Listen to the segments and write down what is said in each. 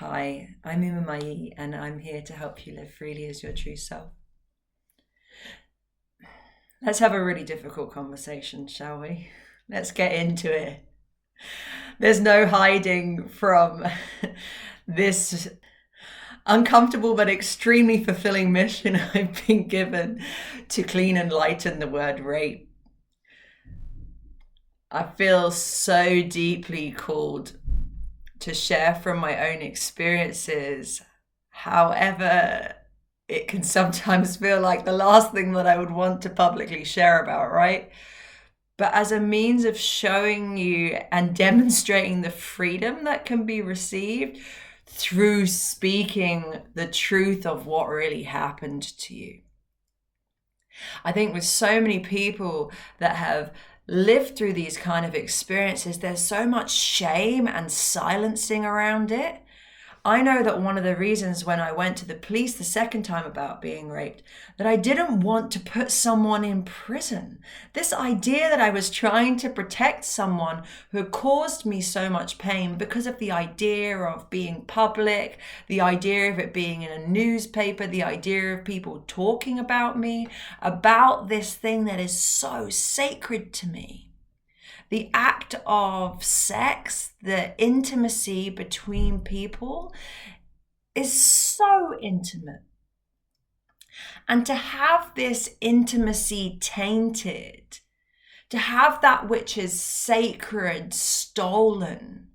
Hi, I'm Umai, and I'm here to help you live freely as your true self. Let's have a really difficult conversation, shall we? Let's get into it. There's no hiding from this uncomfortable but extremely fulfilling mission I've been given to clean and lighten the word rape. I feel so deeply called to share from my own experiences. However, it can sometimes feel like the last thing that I would want to publicly share about, right? But as a means of showing you and demonstrating the freedom that can be received through speaking the truth of what really happened to you. I think with so many people that have lived through these kind of experiences, there's so much shame and silencing around it. I know that one of the reasons when I went to the police the second time about being raped, that I didn't want to put someone in prison. This idea that I was trying to protect someone who had caused me so much pain because of the idea of being public, the idea of it being in a newspaper, the idea of people talking about me, about this thing that is so sacred to me. The act of sex, the intimacy between people is so intimate. And to have this intimacy tainted, to have that which is sacred stolen,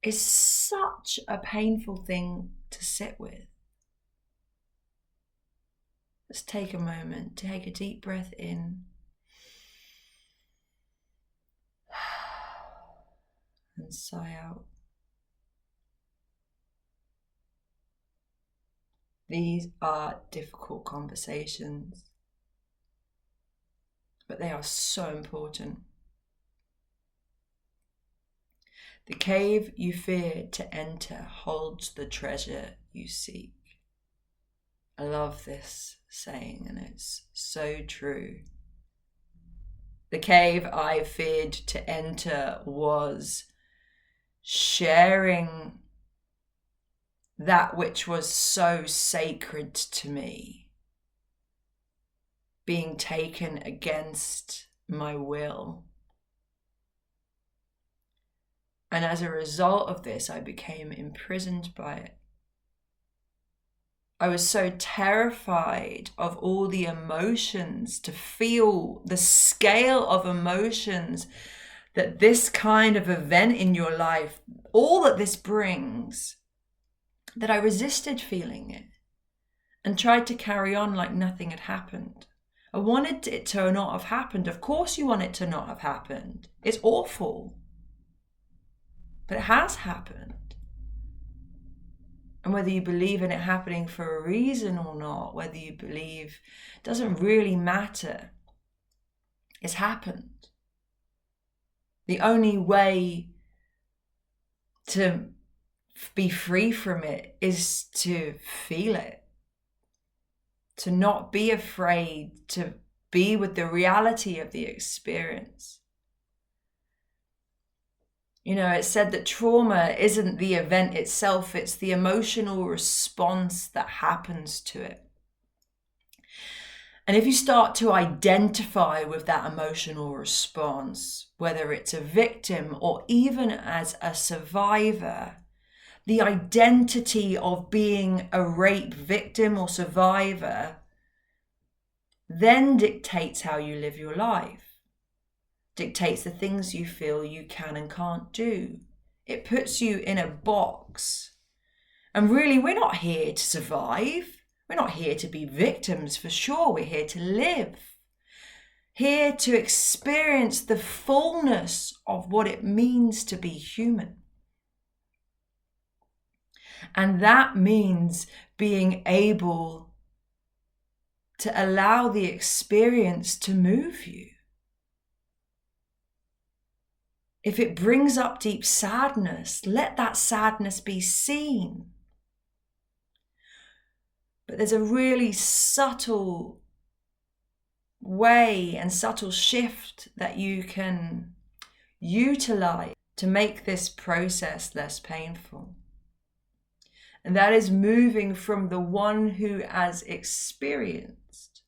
is such a painful thing to sit with. Let's take a moment, take a deep breath in. And sigh out. These are difficult conversations, but they are so important. The cave you fear to enter holds the treasure you seek. I love this saying, and it's so true. The cave I feared to enter was sharing that which was so sacred to me, being taken against my will. And as a result of this, I became imprisoned by it. I was so terrified of all the emotions, to feel the scale of emotions that this kind of event in your life, all that this brings, that I resisted feeling it and tried to carry on like nothing had happened. I wanted it to not have happened. Of course you want it to not have happened. It's awful. But it has happened. And whether you believe in it happening for a reason or not, whether you believe, doesn't really matter. It's happened. The only way to be free from it is to feel it, to not be afraid, to be with the reality of the experience. You know, it's said that trauma isn't the event itself, it's the emotional response that happens to it. And if you start to identify with that emotional response, whether it's a victim or even as a survivor, the identity of being a rape victim or survivor then dictates how you live your life, dictates the things you feel you can and can't do. It puts you in a box. And really, we're not here to survive. We're not here to be victims for sure. We're here to live. Here to experience the fullness of what it means to be human. And that means being able to allow the experience to move you. If it brings up deep sadness, let that sadness be seen. But there's a really subtle way and subtle shift that you can utilize to make this process less painful. And that is moving from the one who has experienced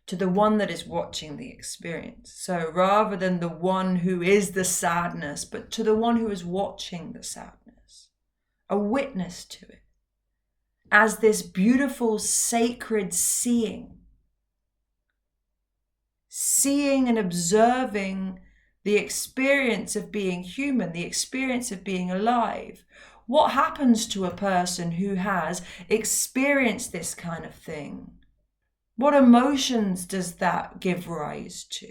to the one that is watching the experience. So rather than the one who is the sadness, but to the one who is watching the sadness, a witness to it, as this beautiful, sacred seeing and observing the experience of being human, the experience of being alive. What happens to a person who has experienced this kind of thing? What emotions does that give rise to?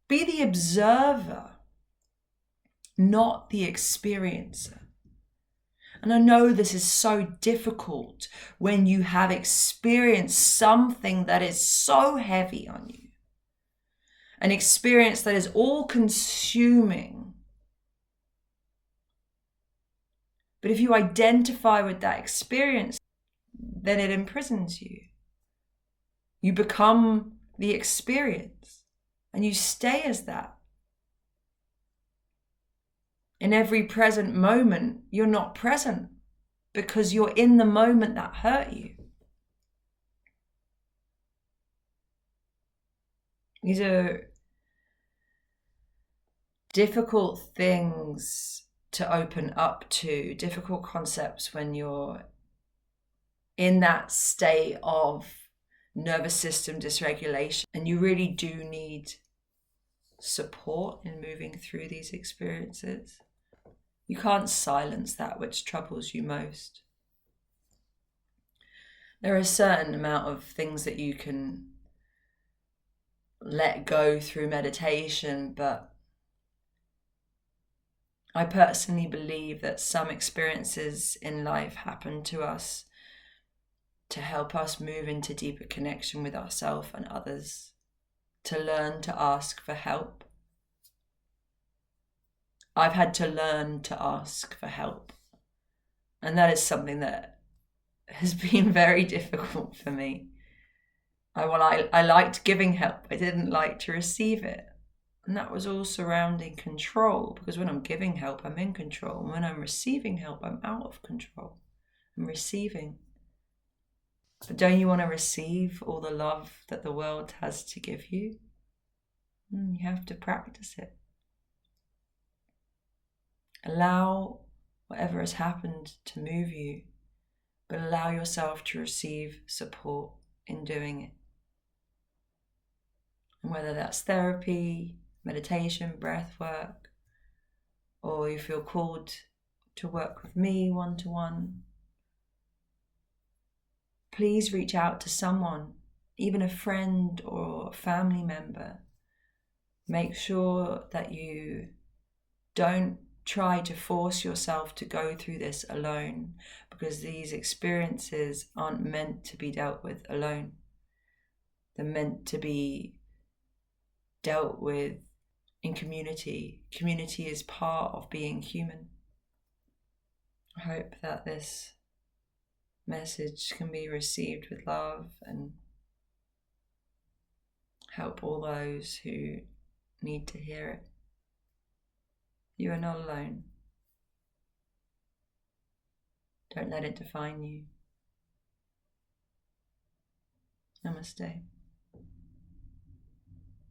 Be the observer, not the experiencer. And I know this is so difficult when you have experienced something that is so heavy on you. An experience that is all consuming. But if you identify with that experience, then it imprisons you. You become the experience and you stay as that. In every present moment, you're not present because you're in the moment that hurt you. These are difficult things to open up to, difficult concepts when you're in that state of nervous system dysregulation, and you really do need support in moving through these experiences. You can't silence that which troubles you most. There are a certain amount of things that you can let go through meditation, but I personally believe that some experiences in life happen to us to help us move into deeper connection with ourselves and others, to learn to ask for help. I've had to learn to ask for help, and that is something that has been very difficult for me. I liked giving help. I didn't like to receive it. And that was all surrounding control, because when I'm giving help, I'm in control. And when I'm receiving help, I'm out of control. I'm receiving. But don't you want to receive all the love that the world has to give you? You have to practice it. Allow whatever has happened to move you, but allow yourself to receive support in doing it. And whether that's therapy, meditation, breath work, or you feel called to work with me one-to-one, please reach out to someone, even a friend or a family member. Make sure that you don't try to force yourself to go through this alone, because these experiences aren't meant to be dealt with alone. They're meant to be dealt with in community. Community is part of being human. I hope that this message can be received with love and help all those who need to hear it. You are not alone. Don't let it define you. Namaste.